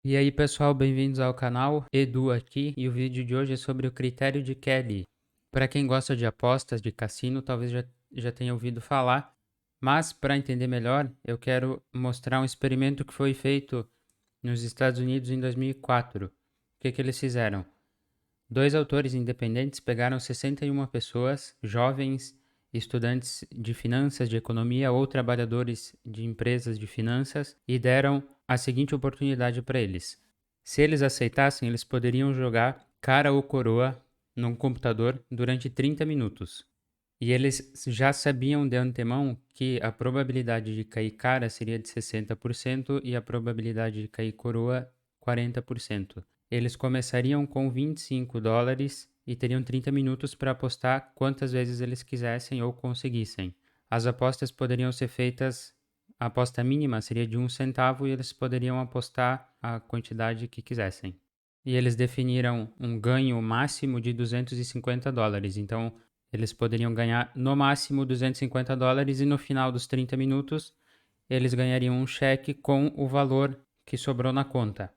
E aí pessoal, bem-vindos ao canal, Edu aqui, e o vídeo de hoje é sobre o critério de Kelly. Para quem gosta de apostas de cassino, talvez já tenha ouvido falar, mas para entender melhor, eu quero mostrar um experimento que foi feito nos Estados Unidos em 2004. O que eles fizeram? Dois autores independentes pegaram 61 pessoas, jovens, estudantes de finanças, de economia ou trabalhadores de empresas de finanças, e deram a seguinte oportunidade para eles. Se eles aceitassem, eles poderiam jogar cara ou coroa num computador durante 30 minutos. E eles já sabiam de antemão que a probabilidade de cair cara seria de 60% e a probabilidade de cair coroa 40%. Eles começariam com $25 e teriam 30 minutos para apostar quantas vezes eles quisessem ou conseguissem. As apostas poderiam ser feitas, a aposta mínima seria de 1 centavo e eles poderiam apostar a quantidade que quisessem. E eles definiram um ganho máximo de $250. Então, eles poderiam ganhar no máximo $250 e no final dos 30 minutos eles ganhariam um cheque com o valor que sobrou na conta.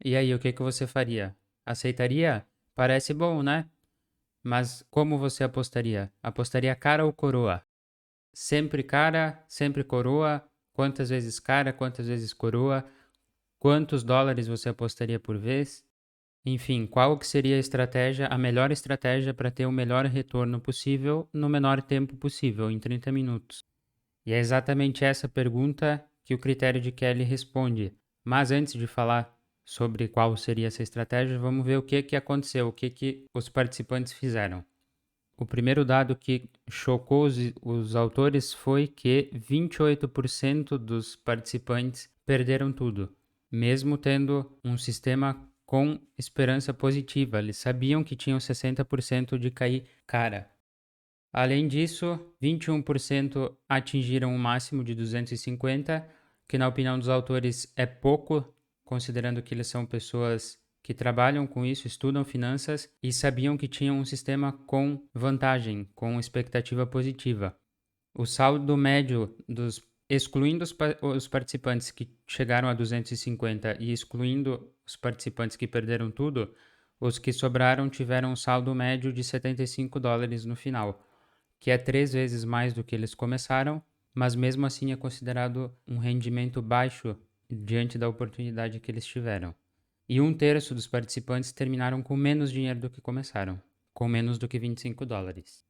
E aí, o que você faria? Aceitaria? Parece bom, né? Mas como você apostaria? Apostaria cara ou coroa? Sempre cara, sempre coroa? Quantas vezes cara, quantas vezes coroa? Quantos dólares você apostaria por vez? Enfim, qual que seria a estratégia, a melhor estratégia para ter o melhor retorno possível no menor tempo possível, em 30 minutos? E é exatamente essa pergunta que o critério de Kelly responde. Mas antes de falar sobre qual seria essa estratégia, vamos ver o que aconteceu, o que os participantes fizeram. O primeiro dado que chocou os autores foi que 28% dos participantes perderam tudo, mesmo tendo um sistema com esperança positiva. Eles sabiam que tinham 60% de cair cara. Além disso, 21% atingiram o máximo de 250, que na opinião dos autores é pouco, considerando que eles são pessoas que trabalham com isso, estudam finanças e sabiam que tinham um sistema com vantagem, com expectativa positiva. O saldo médio excluindo os participantes que chegaram a 250 e excluindo os participantes que perderam tudo, os que sobraram tiveram um saldo médio de $75 no final, que é 3 vezes mais do que eles começaram, mas mesmo assim é considerado um rendimento baixo diante da oportunidade que eles tiveram. E 1/3 dos participantes terminaram com menos dinheiro do que começaram, com menos do que $25.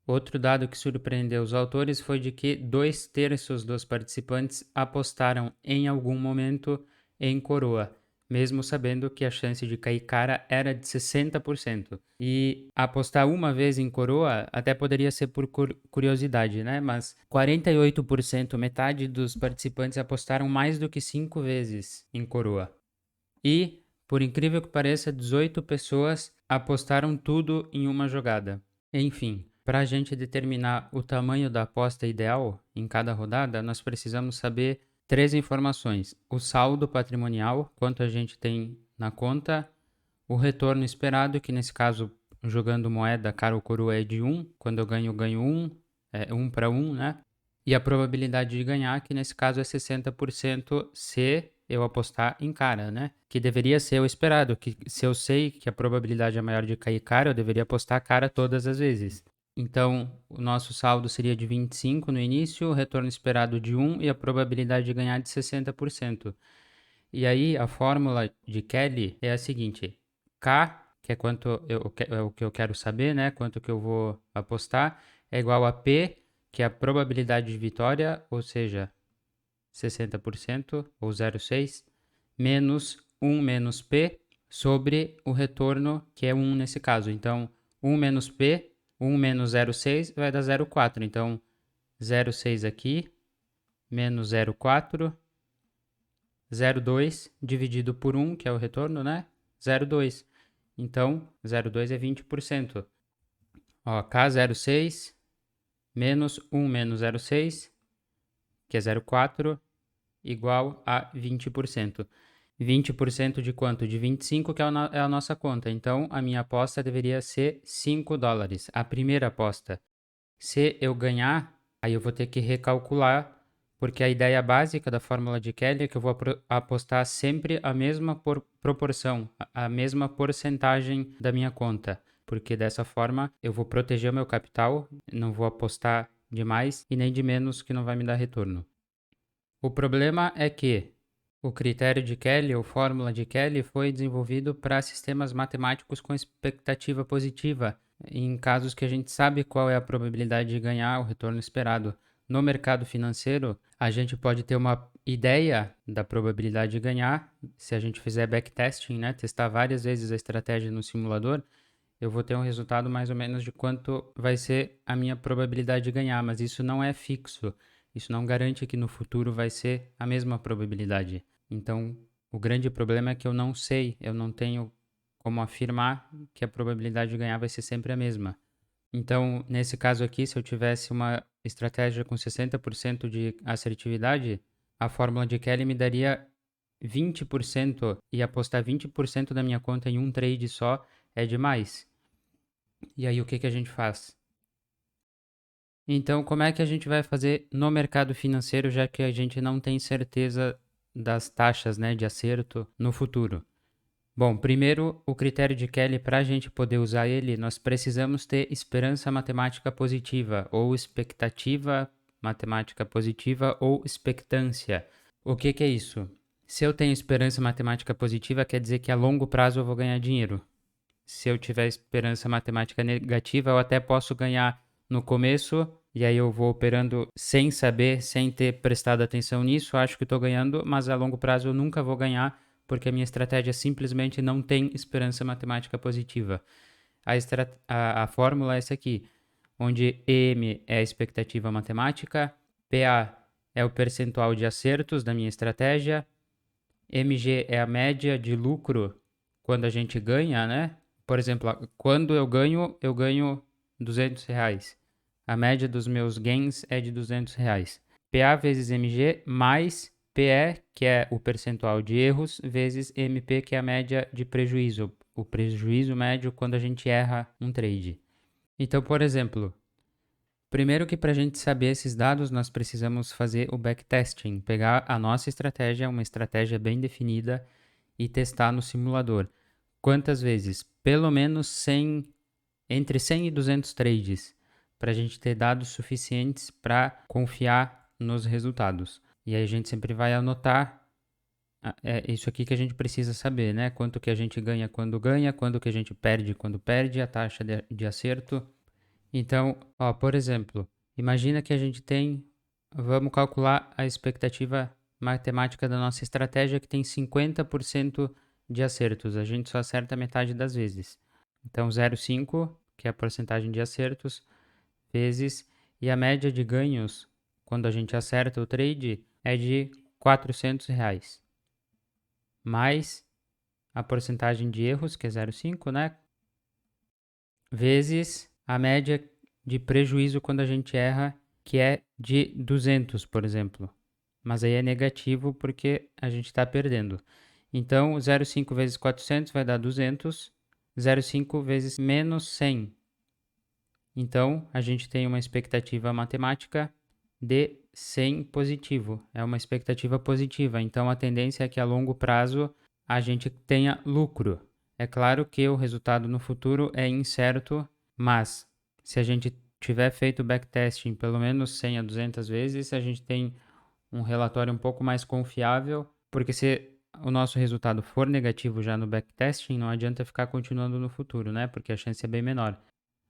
Outro dado que surpreendeu os autores foi de que 2/3 dos participantes apostaram em algum momento em coroa, mesmo sabendo que a chance de cair cara era de 60%. E apostar uma vez em coroa até poderia ser por curiosidade, né? Mas 48%, metade dos participantes apostaram mais do que 5 vezes em coroa. E, por incrível que pareça, 18 pessoas apostaram tudo em uma jogada. Enfim, para a gente determinar o tamanho da aposta ideal em cada rodada, nós precisamos saber 3 informações: o saldo patrimonial, quanto a gente tem na conta, o retorno esperado, que nesse caso, jogando moeda cara ou coroa é de 1, quando eu ganho 1, é 1 para 1, né? E a probabilidade de ganhar, que nesse caso é 60% se eu apostar em cara, né? Que deveria ser o esperado, que se eu sei que a probabilidade é maior de cair cara, eu deveria apostar cara todas as vezes. Então, o nosso saldo seria de 25 no início, o retorno esperado de 1 e a probabilidade de ganhar de 60%. E aí, a fórmula de Kelly é a seguinte: K, que é é o que eu quero saber, né? Quanto que eu vou apostar, é igual a P, que é a probabilidade de vitória, ou seja, 60% ou 0,6, menos 1 menos P sobre o retorno, que é 1 nesse caso. Então, 1 menos P, 1 menos 0,6 vai dar 0,4. Então, 0,6 aqui, menos 0,4, 0,2 dividido por 1, que é o retorno, né? 0,2. Então, 0,2 é 20%. Ó, K 0,6 menos 1 menos 0,6, que é 0,4, igual a 20%. 20% de quanto? De 25, que é a nossa conta. Então, a minha aposta deveria ser $5. A primeira aposta. Se eu ganhar, aí eu vou ter que recalcular, Porque a ideia básica da fórmula de Kelly é que eu vou apostar sempre a mesma proporção, a mesma porcentagem da minha conta. Porque dessa forma eu vou proteger o meu capital, não vou apostar de mais e nem de menos que não vai me dar retorno. O problema é que o critério de Kelly, ou fórmula de Kelly, foi desenvolvido para sistemas matemáticos com expectativa positiva, em casos que a gente sabe qual é a probabilidade de ganhar o retorno esperado. No mercado financeiro, a gente pode ter uma ideia da probabilidade de ganhar. Se a gente fizer backtesting, né, testar várias vezes a estratégia no simulador, eu vou ter um resultado mais ou menos de quanto vai ser a minha probabilidade de ganhar, mas isso não é fixo. Isso não garante que no futuro vai ser a mesma probabilidade. Então, o grande problema é que eu não sei, eu não tenho como afirmar que a probabilidade de ganhar vai ser sempre a mesma. Então, nesse caso aqui, se eu tivesse uma estratégia com 60% de assertividade, a fórmula de Kelly me daria 20% e apostar 20% da minha conta em um trade só é demais. E aí, o que a gente faz? Então, como é que a gente vai fazer no mercado financeiro, já que a gente não tem certeza das taxas, né, de acerto no futuro? Bom, primeiro, o critério de Kelly, para a gente poder usar ele, nós precisamos ter esperança matemática positiva, ou expectativa matemática positiva, ou expectância. O que é isso? Se eu tenho esperança matemática positiva, quer dizer que a longo prazo eu vou ganhar dinheiro. Se eu tiver esperança matemática negativa, eu até posso ganhar no começo, e aí eu vou operando sem saber, sem ter prestado atenção nisso, acho que estou ganhando, mas a longo prazo eu nunca vou ganhar, porque a minha estratégia simplesmente não tem esperança matemática positiva. A fórmula é essa aqui, onde EM é a expectativa matemática, PA é o percentual de acertos da minha estratégia, MG é a média de lucro quando a gente ganha, né? Por exemplo, quando eu ganho R$ 200. A média dos meus gains é de R$ 200. PA vezes MG mais PE, que é o percentual de erros, vezes MP, que é a média de prejuízo. O prejuízo médio quando a gente erra um trade. Então, por exemplo, primeiro que para a gente saber esses dados, nós precisamos fazer o backtesting, pegar a nossa estratégia, uma estratégia bem definida, e testar no simulador. Quantas vezes? Pelo menos 100, entre 100 e 200 trades, para a gente ter dados suficientes para confiar nos resultados. E aí a gente sempre vai anotar isso aqui que a gente precisa saber, né? Quanto que a gente ganha, quando que a gente perde, quando perde, a taxa de acerto. Então, ó, por exemplo, imagina que a gente tem, vamos calcular a expectativa matemática da nossa estratégia que tem 50% de acertos. A gente só acerta metade das vezes. Então, 0,5, que é a porcentagem de acertos, vezes, e a média de ganhos, quando a gente acerta o trade, é de R$ 400. Mais a porcentagem de erros, que é 0,5, né? Vezes a média de prejuízo quando a gente erra, que é de 200, por exemplo. Mas aí é negativo porque a gente está perdendo. Então, 0,5 vezes 400 vai dar 200. 0,5 vezes menos 100. Então, a gente tem uma expectativa matemática de 100 positivo. É uma expectativa positiva. Então, a tendência é que a longo prazo a gente tenha lucro. É claro que o resultado no futuro é incerto, mas se a gente tiver feito backtesting pelo menos 100 a 200 vezes, a gente tem um relatório um pouco mais confiável, porque se o nosso resultado for negativo já no backtesting, não adianta ficar continuando no futuro, né? Porque a chance é bem menor.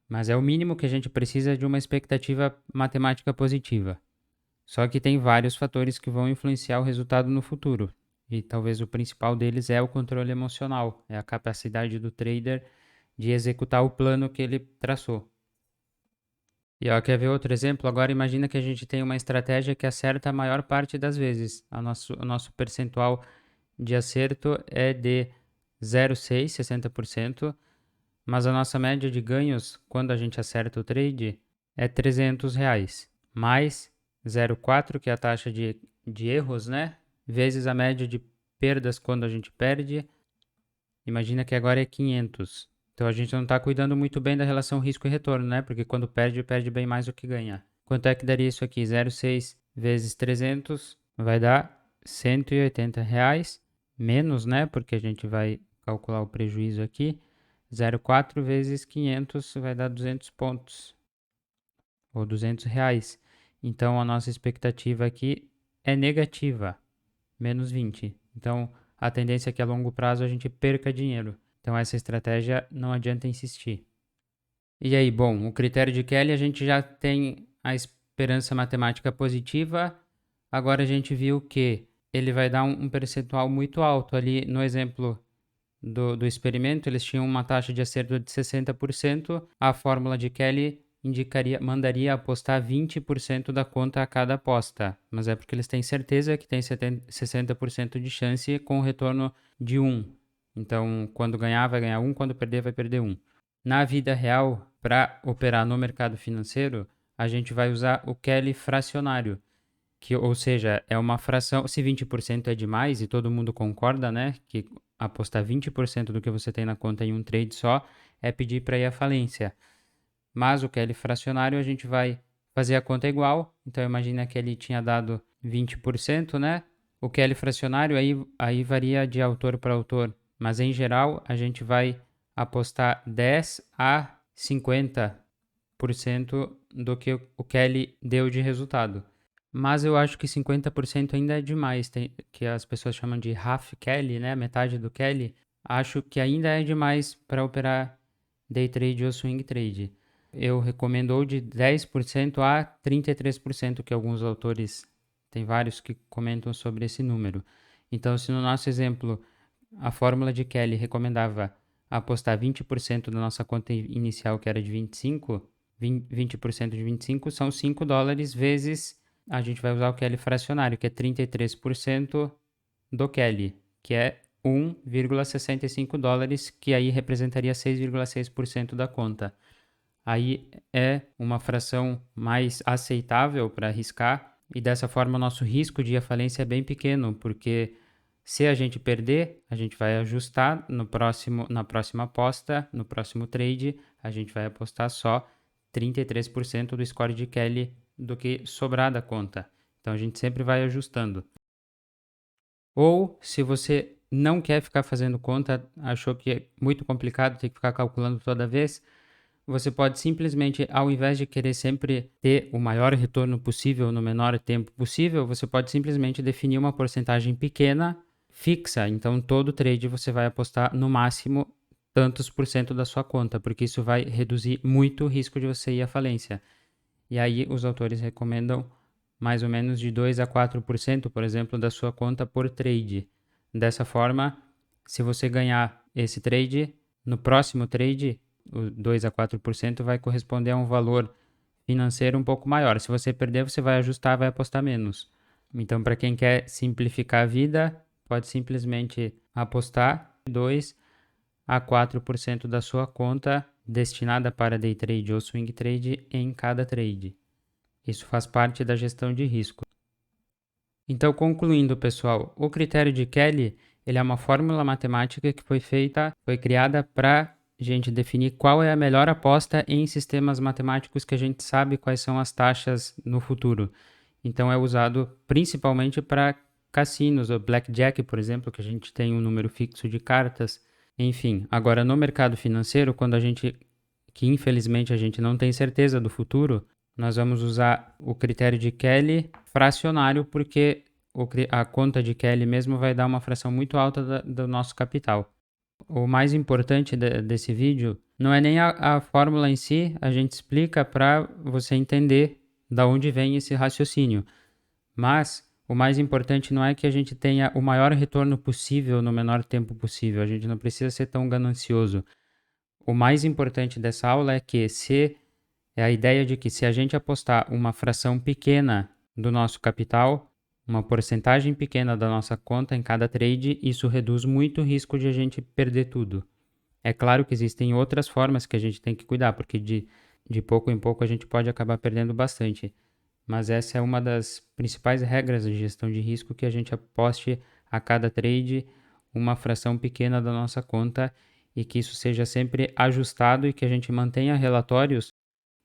Mas é o mínimo que a gente precisa de uma expectativa matemática positiva. Só que tem vários fatores que vão influenciar o resultado no futuro. E talvez o principal deles é o controle emocional, é a capacidade do trader de executar o plano que ele traçou. E ó, quer ver outro exemplo? Agora imagina que a gente tem uma estratégia que acerta a maior parte das vezes. O nosso percentual de acerto é de 0,6, 60%, mas a nossa média de ganhos, quando a gente acerta o trade, é R$ 300, mais 0,4, que é a taxa de erros, né? Vezes a média de perdas quando a gente perde. Imagina que agora é 500. Então a gente não está cuidando muito bem da relação risco e retorno, né? Porque quando perde, perde bem mais do que ganha. Quanto é que daria isso aqui? 0,6 vezes 300 vai dar R$ 180, menos, né? Porque a gente vai calcular o prejuízo aqui. 0,4 vezes 500 vai dar 200 pontos, ou R$ 200. Então, a nossa expectativa aqui é negativa, menos 20. Então, a tendência é que a longo prazo a gente perca dinheiro. Então, essa estratégia não adianta insistir. E aí, bom, o critério de Kelly a gente já tem a esperança matemática positiva. Agora a gente viu que ele vai dar um percentual muito alto. Ali no exemplo do experimento, eles tinham uma taxa de acerto de 60%. A fórmula de Kelly mandaria apostar 20% da conta a cada aposta. Mas é porque eles têm certeza que tem 60% de chance com o retorno de 1. Então, quando ganhar, vai ganhar 1, quando perder, vai perder 1. Na vida real, para operar no mercado financeiro, a gente vai usar o Kelly fracionário, que, ou seja, é uma fração. Se 20% é demais e todo mundo concorda, né, que apostar 20% do que você tem na conta em um trade só é pedir para ir à falência. Mas o Kelly fracionário a gente vai fazer a conta igual. Então imagina que ele tinha dado 20%, né? O Kelly fracionário aí varia de autor para autor, mas em geral a gente vai apostar 10 a 50% do que o Kelly deu de resultado. Mas eu acho que 50% ainda é demais, que as pessoas chamam de half Kelly, né? Metade do Kelly. Acho que ainda é demais para operar day trade ou swing trade. Eu recomendo de 10% a 33%, que alguns autores, tem vários que comentam sobre esse número. Então, se no nosso exemplo a fórmula de Kelly recomendava apostar 20% da nossa conta inicial, que era de 25, 20% de 25 são $5 vezes, a gente vai usar o Kelly fracionário, que é 33% do Kelly, que é $1,65, que aí representaria 6,6% da conta. Aí é uma fração mais aceitável para arriscar, e dessa forma o nosso risco de ir à falência é bem pequeno, porque se a gente perder, a gente vai ajustar na próxima aposta, no próximo trade, a gente vai apostar só 33% do score de Kelly do que sobrar da conta. Então a gente sempre vai ajustando. Ou se você não quer ficar fazendo conta, achou que é muito complicado ter que ficar calculando toda vez, você pode simplesmente, ao invés de querer sempre ter o maior retorno possível no menor tempo possível, você pode simplesmente definir uma porcentagem pequena, fixa. Então, todo trade você vai apostar no máximo tantos por cento da sua conta, porque isso vai reduzir muito o risco de você ir à falência. E aí, os autores recomendam mais ou menos de 2 a 4%, por exemplo, da sua conta por trade. Dessa forma, se você ganhar esse trade, no próximo trade, o 2 a 4% vai corresponder a um valor financeiro um pouco maior. Se você perder, você vai ajustar, vai apostar menos. Então, para quem quer simplificar a vida, pode simplesmente apostar 2 a 4% da sua conta destinada para day trade ou swing trade em cada trade. Isso faz parte da gestão de risco. Então, concluindo, pessoal, o critério de Kelly, ele é uma fórmula matemática que foi criada para a gente definir qual é a melhor aposta em sistemas matemáticos que a gente sabe quais são as taxas no futuro. Então, é usado principalmente para cassinos, ou blackjack, por exemplo, que a gente tem um número fixo de cartas. Enfim, agora no mercado financeiro, que infelizmente a gente não tem certeza do futuro, nós vamos usar o critério de Kelly fracionário, porque a conta de Kelly mesmo vai dar uma fração muito alta do nosso capital. O mais importante desse vídeo não é nem a fórmula em si, a gente explica para você entender da onde vem esse raciocínio. Mas o mais importante não é que a gente tenha o maior retorno possível no menor tempo possível, a gente não precisa ser tão ganancioso. O mais importante dessa aula é a ideia de que se a gente apostar uma fração pequena do nosso capital, uma porcentagem pequena da nossa conta em cada trade, isso reduz muito o risco de a gente perder tudo. É claro que existem outras formas que a gente tem que cuidar, porque de pouco em pouco a gente pode acabar perdendo bastante. Mas essa é uma das principais regras de gestão de risco, que a gente aposte a cada trade uma fração pequena da nossa conta e que isso seja sempre ajustado e que a gente mantenha relatórios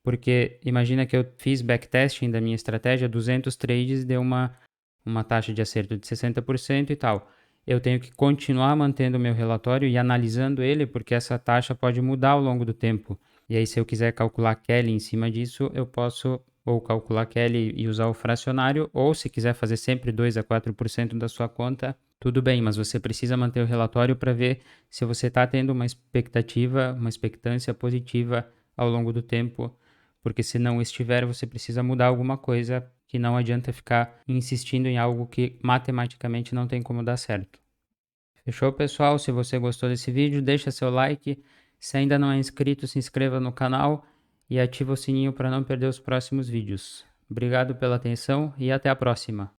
Porque imagina que eu fiz backtesting da minha estratégia, 200 trades deu uma taxa de acerto de 60% e tal. Eu tenho que continuar mantendo o meu relatório e analisando ele, porque essa taxa pode mudar ao longo do tempo. E aí, se eu quiser calcular Kelly em cima disso, eu posso ou calcular Kelly e usar o fracionário, ou se quiser fazer sempre 2 a 4% da sua conta, tudo bem, mas você precisa manter o relatório para ver se você está tendo uma expectativa, uma expectância positiva ao longo do tempo, porque se não estiver, você precisa mudar alguma coisa, que não adianta ficar insistindo em algo que matematicamente não tem como dar certo. Fechou, pessoal? Se você gostou desse vídeo, deixa seu like. Se ainda não é inscrito, se inscreva no canal e ativa o sininho para não perder os próximos vídeos. Obrigado pela atenção e até a próxima.